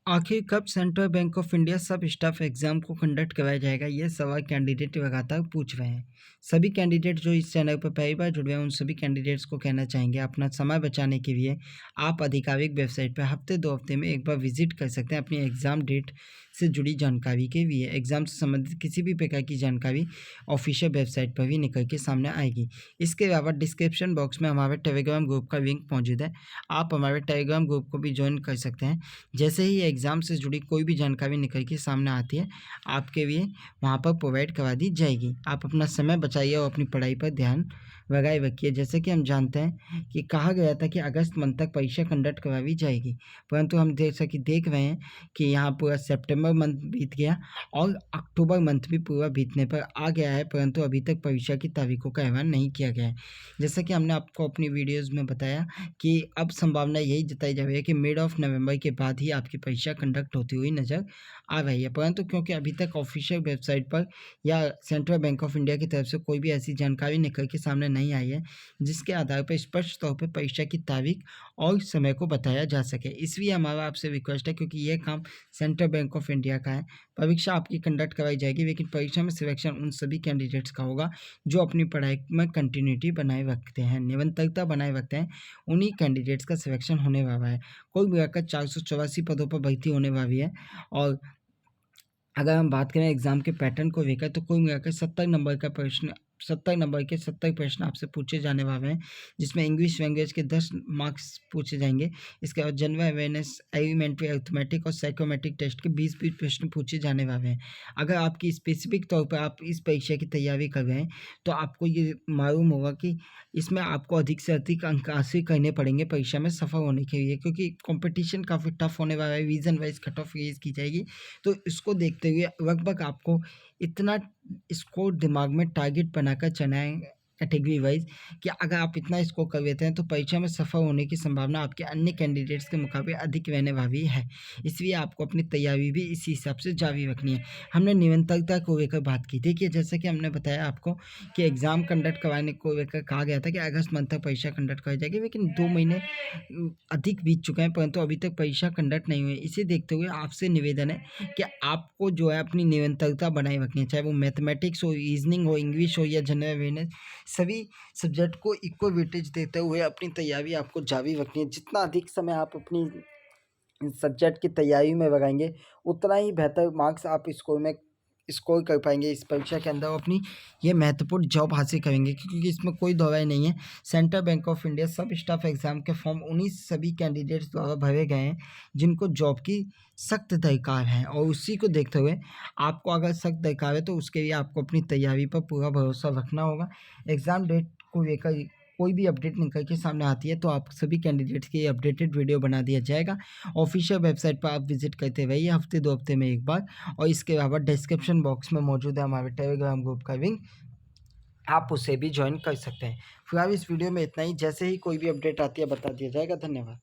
आखिर कब central bank of India सब स्टाफ एग्जाम को कंडक्ट कराया जाएगा, ये सवाल कैंडिडेट लगातार पूछ रहे हैं। सभी कैंडिडेट जो इस चैनल पर पहली बार जुड़े हैं उन सभी कैंडिडेट्स को कहना चाहेंगे, अपना समय बचाने के लिए आप आधिकारिक वेबसाइट पर हफ्ते 2 हफ्ते में एक बार विजिट कर सकते हैं अपनी एग्ज़ाम डेट से जुड़ी जानकारी के लिए। एग्ज़ाम से संबंधित किसी भी प्रकार की जानकारी ऑफिशियल वेबसाइट पर भी निकल के सामने आएगी। इसके अलावा डिस्क्रिप्शन बॉक्स में हमारे टेलीग्राम ग्रुप का लिंक मौजूद है, आप हमारे टेलीग्राम ग्रुप को भी ज्वाइन कर सकते हैं। जैसे ही एग्ज़ाम से जुड़ी कोई भी जानकारी निकल के सामने आती है, आपके लिए वहाँ पर प्रोवाइड करवा दी जाएगी। आप अपना समय बचाइए और अपनी पढ़ाई पर ध्यान लगाए रखिए। जैसे कि हम जानते हैं कि कहा गया था कि अगस्त मंथ तक परीक्षा कंडक्ट करवाई जाएगी, परंतु हम जैसा कि देख रहे हैं कि यहाँ पूरा सितंबर मंथ बीत गया और अक्टूबर मंथ भी पूरा बीतने पर आ गया है, परंतु अभी तक परीक्षा की तारीखों का ऐलान नहीं किया गया है। जैसा कि हमने आपको अपनी वीडियोज़ में बताया कि अब संभावना यही जताई जा रही है कि मिड ऑफ नवंबर के बाद ही आपकी परीक्षा कंडक्ट होती हुई नज़र आ रही है, परंतु क्योंकि अभी तक ऑफिशियल वेबसाइट पर या सेंट्रल बैंक ऑफ इंडिया की तरफ से कोई भी ऐसी जानकारी निकल के सामने नहीं आई है जिसके आधार पर स्पष्ट तौर पर परीक्षा की तारीख और समय को बताया जा सके, इसलिए हमारा आपसे रिक्वेस्ट है, क्योंकि यह काम सेंट्रल बैंक ऑफ इंडिया का है। परीक्षा आपकी कंडक्ट कराई जाएगी, लेकिन परीक्षा में सिलेक्शन उन सभी कैंडिडेट्स का होगा जो अपनी पढ़ाई में कंटिन्यूटी बनाए रखते हैं, निरंतरता बनाए रखते हैं। उन्हीं कैंडिडेट्स का सिलेक्शन होने वाला है। कुल मिलाकर 484 पदों पर भर्ती होने वाली है और अगर हम बात करें एग्ज़ाम के पैटर्न को लेकर तो कुल मिलाकर 70 नंबर के 70 प्रश्न आपसे पूछे जाने वाले हैं, जिसमें इंग्लिश लैंग्वेज के 10 मार्क्स पूछे जाएंगे। इसके बाद जनरल अवेयरनेस, एलिमेंट्री अरिथमेटिक और साइकोमेट्रिक टेस्ट के 20-20 प्रश्न पूछे जाने वाले हैं। अगर आपकी स्पेसिफिक तौर पर आप इस परीक्षा की तैयारी कर रहे हैं तो आपको ये मालूम होगा कि इसमें आपको अधिक से अधिक अंक हासिल करने पड़ेंगे परीक्षा में सफल होने के लिए, क्योंकि कॉम्पिटिशन काफ़ी टफ होने वाला है। Region wise cut off release की जाएगी, तो इसको देखते हुए लगभग आपको इतना स्कोर दिमाग में टारगेट बनाकर चलना है कैटेगरी वाइज कि अगर आप इतना स्कोर कर लेते हैं तो परीक्षा में सफल होने की संभावना आपके अन्य कैंडिडेट्स के मुकाबले अधिक रहने वाली है। इसलिए आपको अपनी तैयारी भी इसी हिसाब से जारी रखनी है। हमने निरंतरता को लेकर बात की। देखिए, जैसे कि हमने बताया आपको कि एग्ज़ाम कंडक्ट करवाने को लेकर कहा गया था कि अगस्त मंथ तक परीक्षा कंडक्ट कराई जाएगी, लेकिन 2 महीने अधिक बीत चुके हैं, परंतु अभी तक परीक्षा कंडक्ट नहीं हुई। इसे देखते हुए आपसे निवेदन है कि आपको जो है अपनी निरंतरता बनाए रखनी है, चाहे वो मैथमेटिक्स हो, रीजनिंग हो, इंग्लिश हो या जनरल अवेयरनेस, सभी सब्जेक्ट को इक्वल वेटेज देते हुए अपनी तैयारी आपको जारी रखनी है। जितना अधिक समय आप अपनी सब्जेक्ट की तैयारी में लगाएंगे उतना ही बेहतर मार्क्स आप स्कोर कर पाएंगे इस परीक्षा के अंदर, अपनी ये महत्वपूर्ण जॉब हासिल करेंगे, क्योंकि इसमें कोई दौराई नहीं है। सेंट्रल बैंक ऑफ इंडिया सब स्टाफ एग्जाम के फॉर्म उन्हीं सभी कैंडिडेट्स द्वारा भरे गए हैं जिनको जॉब की सख्त दरकार है, और उसी को देखते हुए आपको अगर सख्त दरकार है तो उसके लिए आपको अपनी तैयारी पर पूरा भरोसा रखना होगा। एग्ज़ाम डेट को लेकर कोई भी अपडेट निकल के सामने आती है तो आप सभी कैंडिडेट्स की अपडेटेड वीडियो बना दिया जाएगा। ऑफिशियल वेबसाइट पर आप विजिट करते रहिए हफ्ते 2 हफ्ते में एक बार, और इसके अलावा डिस्क्रिप्शन बॉक्स में मौजूद है हमारे टेलीग्राम ग्रुप का लिंक, आप उसे भी ज्वाइन कर सकते हैं। फिलहाल इस वीडियो में इतना ही। जैसे ही कोई भी अपडेट आती है बता दिया जाएगा। धन्यवाद।